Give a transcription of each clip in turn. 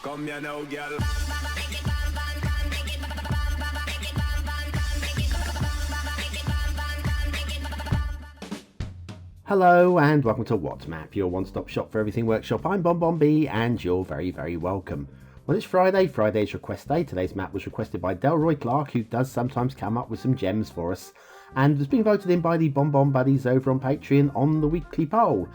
Come here now, girl. Hello and welcome to What Map, your one-stop shop for everything workshop. I'm BonBonB and you're very, very welcome. Well, it's Friday. Friday's request day. Today's map was requested by Delroy Clark, who does sometimes come up with some gems for us, and has been voted in by the BonBon Buddies over on Patreon on the weekly poll.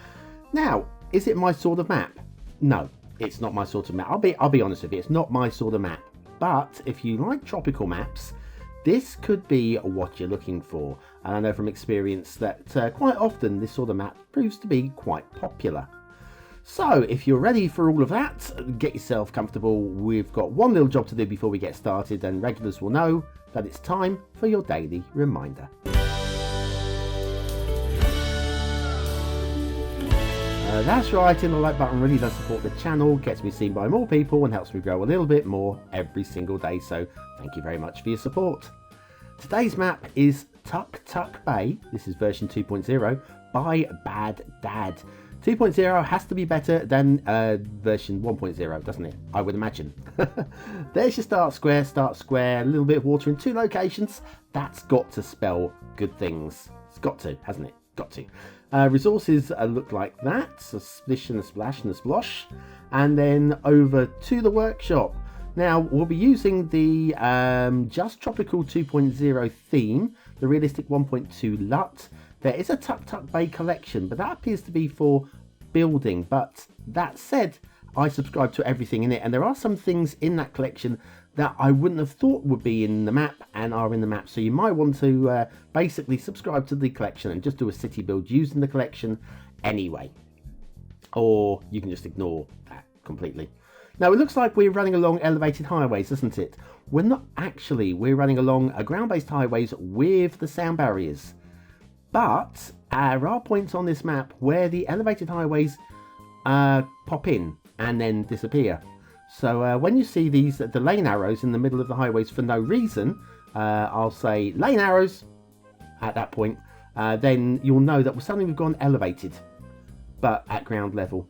Now, is it my sort of map? No, it's not my sort of map. I'll be honest with you, it's not my sort of map. But if you like tropical maps, this could be what you're looking for. And I know from experience that quite often this sort of map proves to be quite popular. So if you're ready for all of that, get yourself comfortable. We've got one little job to do before we get started, and regulars will know that it's time for your daily reminder. That's right, hitting the like button really does support the channel, gets me seen by more people and helps me grow a little bit more every single day, so thank you very much for your support. Today's map is Tuc Tuc Bay. This is version 2.0 by Bad Dad. 2.0 has to be better than version 1.0, doesn't it? I would imagine. There's your start square, a little bit of water in two locations. That's got to spell good things. It's got to, hasn't it? Got to. Resources look like that, a splish and a splash and a splosh. And then over to the workshop. Now, we'll be using the Just Tropical 2.0 theme, the Realistic 1.2 LUT. There is a Tuc Tuc Bay collection, but that appears to be for building. But that said, I subscribe to everything in it, and there are some things in that collection that I wouldn't have thought would be in the map and are in the map. So you might want to basically subscribe to the collection and just do a city build using the collection anyway. Or you can just ignore that completely. Now, it looks like we're running along elevated highways, doesn't it? We're not actually. We're running along ground-based highways with the sound barriers. But there are points on this map where the elevated highways pop in and then disappear. So when you see these, the lane arrows in the middle of the highways for no reason, I'll say lane arrows at that point, then you'll know that suddenly we've gone elevated, but at ground level.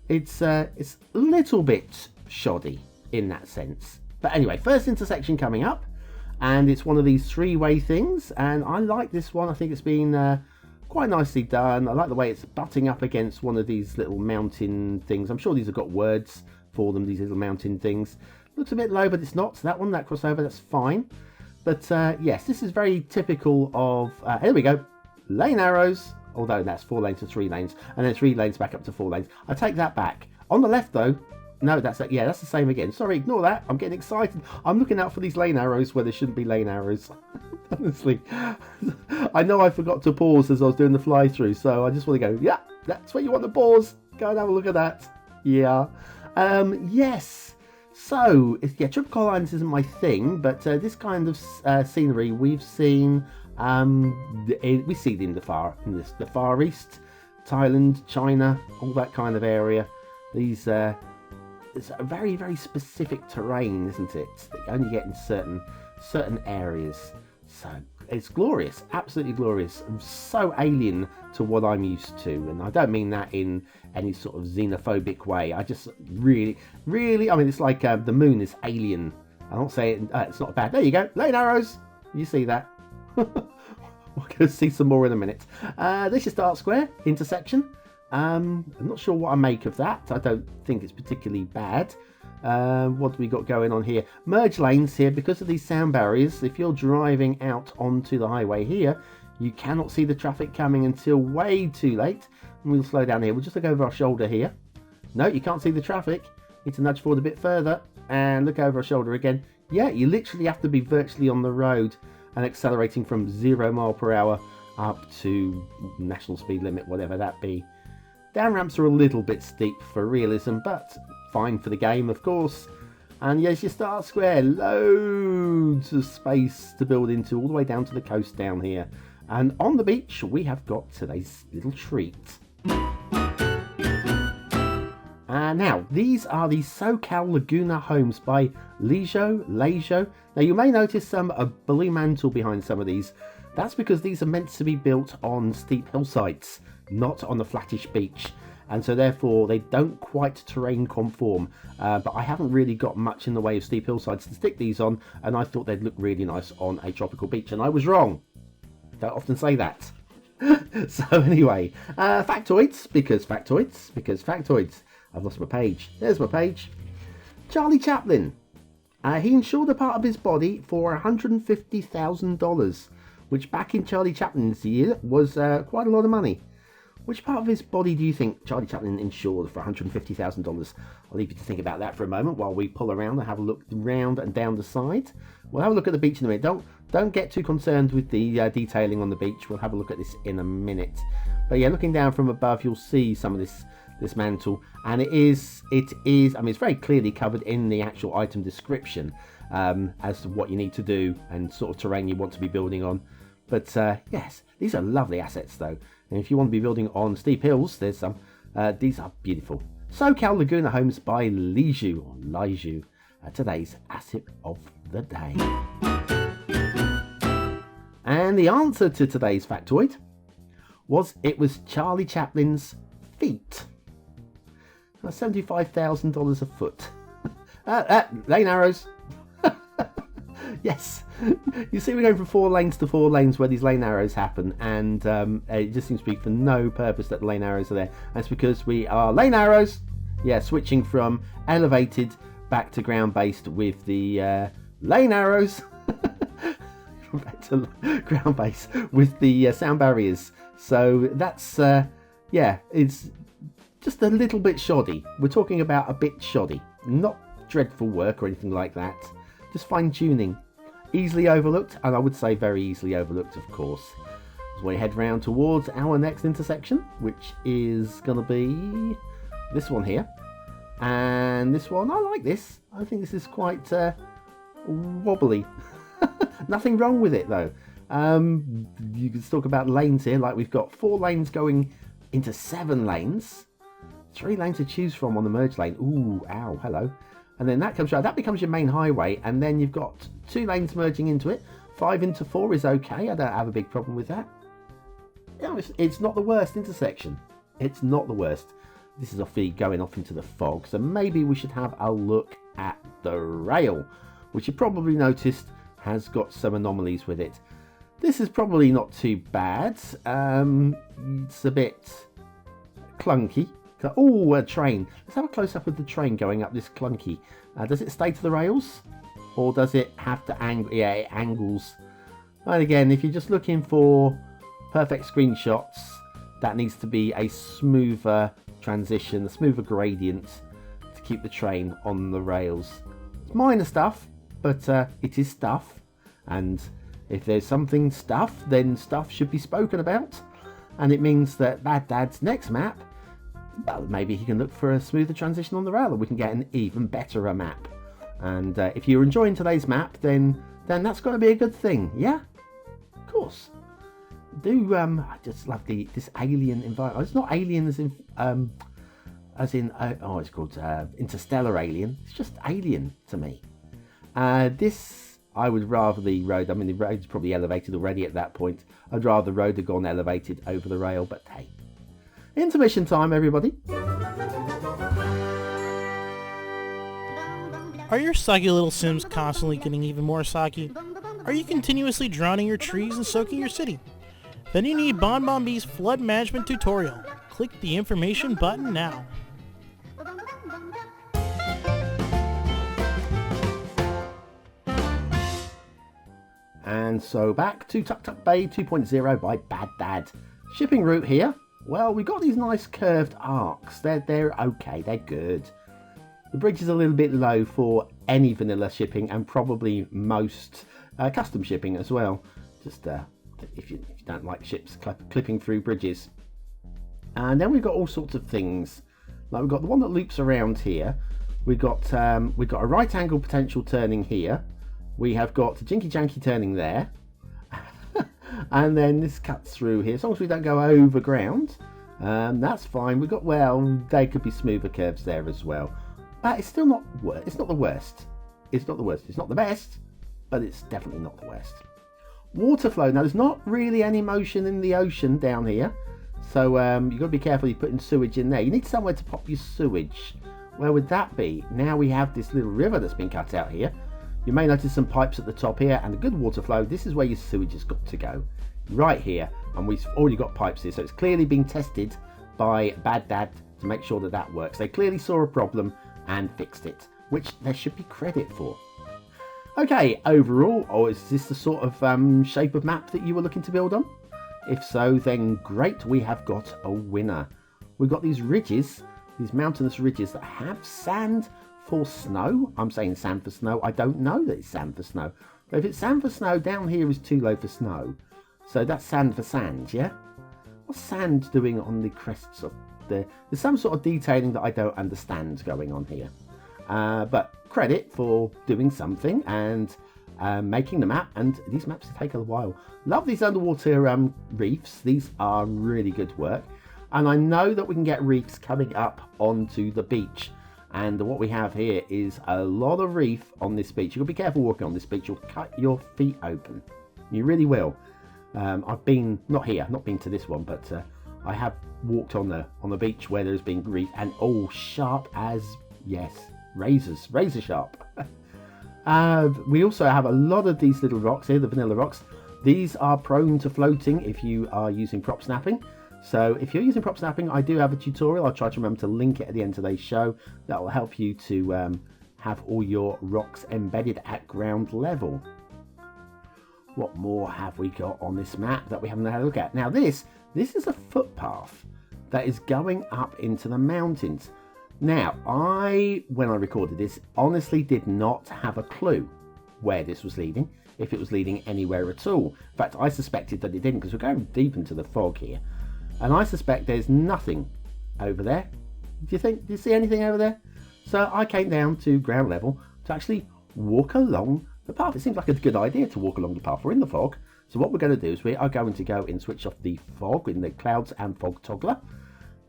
It's a little bit shoddy in that sense. But anyway, first intersection coming up, and it's one of these three-way things, and I like this one. I think it's been quite nicely done. I like the way it's butting up against one of these little mountain things. I'm sure these have got words for them, these little mountain things. Looks a bit low, but it's not. So that one, that crossover, that's fine. But yes, this is very typical of, here we go, lane arrows, although that's 4 lanes to 3 lanes, and then 3 lanes back up to 4 lanes. I take that back. On the left though, no, that's the same again. Sorry, ignore that. I'm getting excited. I'm looking out for these lane arrows where there shouldn't be lane arrows. Honestly, I know I forgot to pause as I was doing the fly through, so I just want to go, yeah, that's where you want to pause. Go and have a look at that. Yeah. Yes. So, yeah, tropical islands isn't my thing, but this kind of scenery we've seen. We see it in the Far East, Thailand, China, all that kind of area. These it's a very, very specific terrain, isn't it? That you only get in certain areas. So it's glorious, absolutely glorious. So alien to what I'm used to, and I don't mean that in any sort of xenophobic way. I just really, I mean, it's like the moon is alien. I'm not saying it's not bad. There you go, lane arrows. You see that? We're going to see some more in a minute. This is start square intersection. I'm not sure what I make of that. I don't think it's particularly bad. What do we got going on here? Merge lanes here because of these sound barriers. If you're driving out onto the highway here, you cannot see the traffic coming until way too late. And we'll slow down here. We'll just look over our shoulder here. No, you can't see the traffic. Need to nudge forward a bit further and look over our shoulder again. Yeah, you literally have to be virtually on the road and accelerating from 0 mile per hour up to national speed limit, whatever that be. Down ramps are a little bit steep for realism, but fine for the game, of course. And yes, you start square, loads of space to build into all the way down to the coast down here. And on the beach, we have got today's little treat. Now, these are the SoCal Laguna homes by Leeijo. Now, you may notice a blue mantle behind some of these. That's because these are meant to be built on steep hillsides, not on the flattish beach. and so therefore they don't quite terrain conform. But I haven't really got much in the way of steep hillsides to stick these on, and I thought they'd look really nice on a tropical beach, and I was wrong. Don't often say that. So anyway, factoids, because factoids. I've lost my page. There's my page. Charlie Chaplin. He insured a part of his body for $150,000, which back in Charlie Chaplin's year was quite a lot of money. Which part of his body do you think Charlie Chaplin insured for $150,000? I'll leave you to think about that for a moment while we pull around and have a look round and down the side. We'll have a look at the beach in a minute. Don't get too concerned with the detailing on the beach. We'll have a look at this in a minute. But yeah, looking down from above, you'll see some of this mantle, and it is. I mean, it's very clearly covered in the actual item description as to what you need to do and sort of terrain you want to be building on. But yes, these are lovely assets though. And if you want to be building on steep hills, there's some. These are beautiful. SoCal Laguna homes by Leeijo. Today's asset of the day. And the answer to today's factoid was Charlie Chaplin's feet. $75,000 a foot. Lane arrows. Yes. You see, we're going from 4 lanes to 4 lanes where these lane arrows happen, and it just seems to be for no purpose that the lane arrows are there. That's because we are lane arrows. Yeah, switching from elevated back to ground-based with the lane arrows. Back to ground base with the sound barriers. So that's yeah, it's just a little bit shoddy. We're talking about a bit shoddy, not dreadful work or anything like that, just fine tuning, easily overlooked, and I would say very easily overlooked, of course. As we head round towards our next intersection, which is gonna be this one here, and this one. I like this. I think this is quite wobbly. Nothing wrong with it though. You can talk about lanes here, like we've got 4 lanes going into 7 lanes, 3 lanes to choose from on the merge lane. Ooh, ow, hello. And then that becomes your main highway, and then you've got 2 lanes merging into it. 5 into 4 is okay. I don't have a big problem with that. No, it's not the worst intersection. It's not the worst. This is going off into the fog, so maybe we should have a look at the rail, which you probably noticed has got some anomalies with it. This is probably not too bad. It's a bit clunky. Oh, a train. Let's have a close-up of the train going up this clunky. Does it stay to the rails? Or does it have to angle? Yeah, it angles. And again, if you're just looking for perfect screenshots, that needs to be a smoother transition, a smoother gradient to keep the train on the rails. It's minor stuff, but it is stuff, and if there's something stuff, then stuff should be spoken about, and it means that Bad Dad's next map, well, maybe he can look for a smoother transition on the rail, and we can get an even better map. And if you're enjoying today's map, then that's got to be a good thing, yeah? Of course. I just love this alien environment. It's not alien as in it's called interstellar alien. It's just alien to me. This, I would rather the road. I mean, the road's probably elevated already at that point. I'd rather the road had gone elevated over the rail, but hey. Intermission time, everybody. Are your soggy little Sims constantly getting even more soggy? Are you continuously drowning your trees and soaking your city? Then you need BonBonB's flood management tutorial. Click the information button now. And so back to Tuc Tuc Bay 2.0 by Bad Dad. Shipping route here. Well, we've got these nice curved arcs. They're okay, they're good. The bridge is a little bit low for any vanilla shipping, and probably most custom shipping as well. Just if you don't like ships clipping through bridges. And then we've got all sorts of things. Like we've got the one that loops around here. We've got a right angle potential turning here. We have got a jinky janky turning there. And then this cuts through here. As long as we don't go over ground, that's fine. We've got, well, they could be smoother curves there as well. But it's still not worse. It's not the worst. It's not the worst. It's not the best, but it's definitely not the worst. Water flow. Now, there's not really any motion in the ocean down here. So you've got to be careful you're putting sewage in there. You need somewhere to pop your sewage. Where would that be? Now we have this little river that's been cut out here. You may notice some pipes at the top here and a good water flow. This is where your sewage has got to go. Right here. And we've already got pipes here. So it's clearly been tested by Bad Dad to make sure that that works. They clearly saw a problem and fixed it, which there should be credit for. Okay, overall, is this the sort of shape of map that you were looking to build on? If so, then great, we have got a winner. We've got these ridges, these mountainous ridges that have sand for snow. I'm saying sand for snow. I don't know that it's sand for snow. But if it's sand for snow, down here is too low for snow. So that's sand for sand, yeah? What's sand doing on the crests of the... There's some sort of detailing that I don't understand going on here. But credit for doing something and making the map. And these maps take a while. Love these underwater reefs. These are really good work. And I know that we can get reefs coming up onto the beach. And what we have here is a lot of reef on this beach. You've got to be careful walking on this beach. You'll cut your feet open. You really will. I've been, not been to this one, but I have walked on the beach where there's been reef. And oh, sharp as, yes, razor sharp. We also have a lot of these little rocks here, the vanilla rocks. These are prone to floating if you are using prop snapping. So if you're using prop snapping, I do have a tutorial. I'll try to remember to link it at the end of today's show. That will help you to have all your rocks embedded at ground level. What more have we got on this map that we haven't had a look at? Now this is a footpath that is going up into the mountains. Now, when I recorded this, honestly did not have a clue where this was leading, if it was leading anywhere at all. In fact, I suspected that it didn't because we're going deep into the fog here. And I suspect there's nothing over there. Do you see anything over there? So I came down to ground level to actually walk along the path. It seems like a good idea to walk along the path. We're in the fog. So what we're going to do is we are going to go and switch off the fog in the clouds and fog toggler.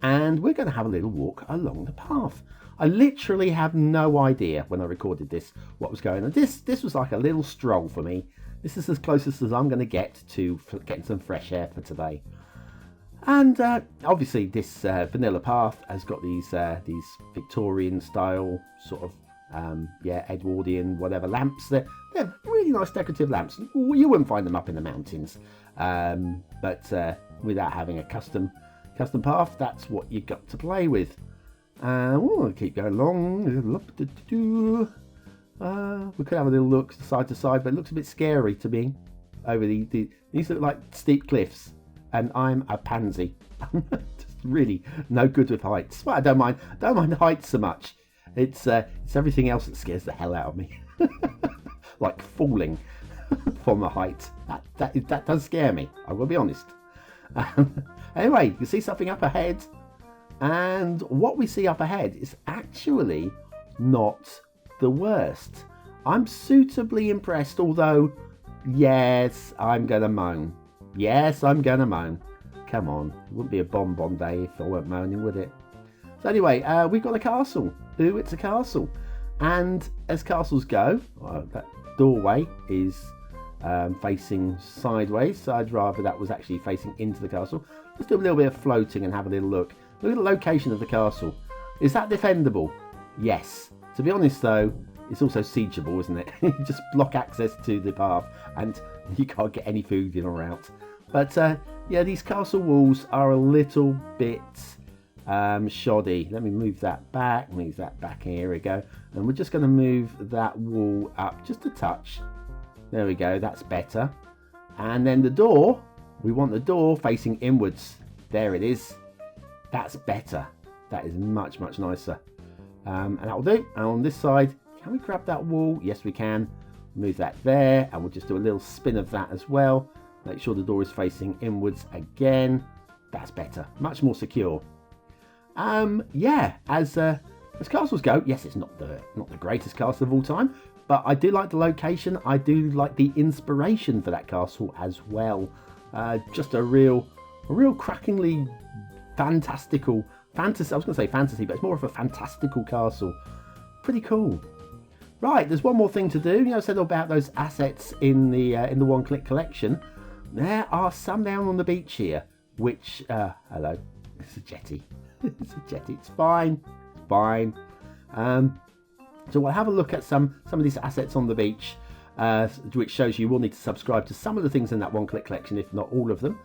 And we're going to have a little walk along the path. I literally have no idea when I recorded this what was going on. This was like a little stroll for me. This is as closest as I'm going to get to getting some fresh air for today. And obviously this vanilla path has got these Victorian style sort of Edwardian whatever lamps. They're really nice decorative lamps. You wouldn't find them up in the mountains, but without having a custom path, that's what you've got to play with. We'll keep going along. We could have a little look side to side, but it looks a bit scary to me. Over these look like steep cliffs, and I'm a pansy. Just really no good with heights. Well, I don't mind heights so much. It's everything else that scares the hell out of me. Like falling from a height. That does scare me. I will be honest. Anyway, you see something up ahead, and what we see up ahead is actually not the worst. I'm suitably impressed, although, yes, I'm going to moan. Yes, I'm going to moan. Come on, it wouldn't be a BonBonB day if I weren't moaning, would it? So anyway, we've got a castle. Ooh, it's a castle. And as castles go, that doorway is facing sideways, so I'd rather that was actually facing into the castle. Let's do a little bit of floating and have a little look. Look at the location of the castle. Is that defendable? Yes. To be honest though, it's also siegeable, isn't it? You just block access to the path and you can't get any food in or out. But yeah, these castle walls are a little bit shoddy. Let me move that back. Here we go. And we're just going to move that wall up just a touch. There we go, that's better. And then the door, we want the door facing inwards. There it is. That's better. That is much, much nicer. And that will do. And on this side, can we grab that wall? Yes, we can. Move that there, and we'll just do a little spin of that as well. Make sure the door is facing inwards again. That's better. Much more secure. Yeah, as castles go, yes, it's not the greatest castle of all time. But I do like the location. I do like the inspiration for that castle as well. Just a real crackingly fantastical fantasy. I was going to say fantasy, but it's more of a fantastical castle. Pretty cool. Right, there's one more thing to do. I said about those assets in the one-click collection. There are some down on the beach here. which, hello, it's a jetty. It's a jetty, it's fine, fine. So we'll have a look at some of these assets on the beach, which shows you will need to subscribe to some of the things in that one-click collection, if not all of them.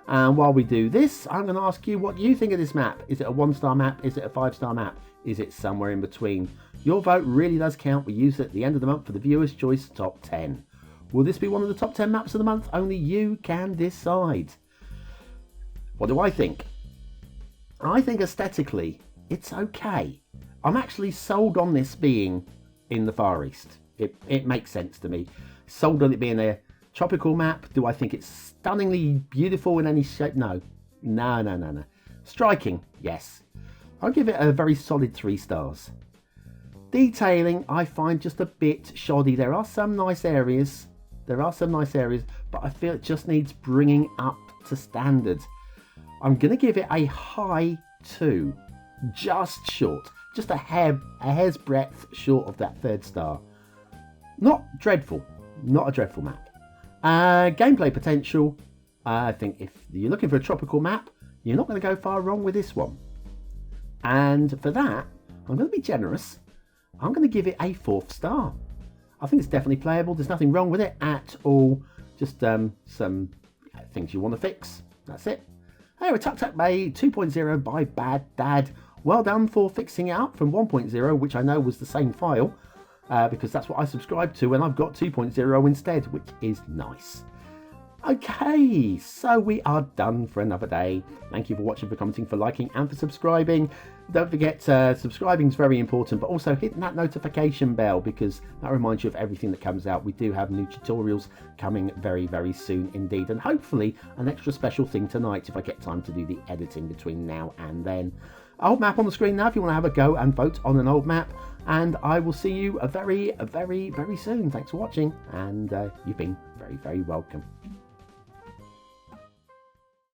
And while we do this, I'm going to ask you what you think of this map. Is it a 1-star map? Is it a 5-star map? Is it somewhere in between? Your vote really does count. We use it at the end of the month for the Viewer's Choice Top 10. Will this be one of the top 10 maps of the month? Only you can decide. What do I think? I think aesthetically, it's okay. I'm actually sold on this being in the Far East. It makes sense to me. Sold on it being a tropical map. Do I think it's stunningly beautiful in any shape? No. No. Striking, yes. I'll give it a very solid 3 stars. Detailing, I find just a bit shoddy. There are some nice areas. But I feel it just needs bringing up to standard. I'm going to give it a high 2. Just short. Just a hair's breadth short of that 3rd star. Not dreadful. Not a dreadful map. Gameplay potential. I think if you're looking for a tropical map, you're not going to go far wrong with this one. And for that, I'm going to be generous. I'm going to give it a 4th star. I think it's definitely playable. There's nothing wrong with it at all. Just some things you want to fix. That's it. Anyway, Tuc Tuc Bay 2.0 by Bad Dad. Well done for fixing it up from 1.0, which I know was the same file, because that's what I subscribed to, and I've got 2.0 instead, which is nice. Okay, so we are done for another day. Thank you for watching, for commenting, for liking, and for subscribing. Don't forget, subscribing is very important, but also hitting that notification bell, because that reminds you of everything that comes out. We do have new tutorials coming very, very soon indeed, and hopefully an extra special thing tonight if I get time to do the editing between now and then. Old map on the screen now if you want to have a go and vote on an old map, and I will see you very, very, very soon. Thanks for watching, and you've been very, very welcome.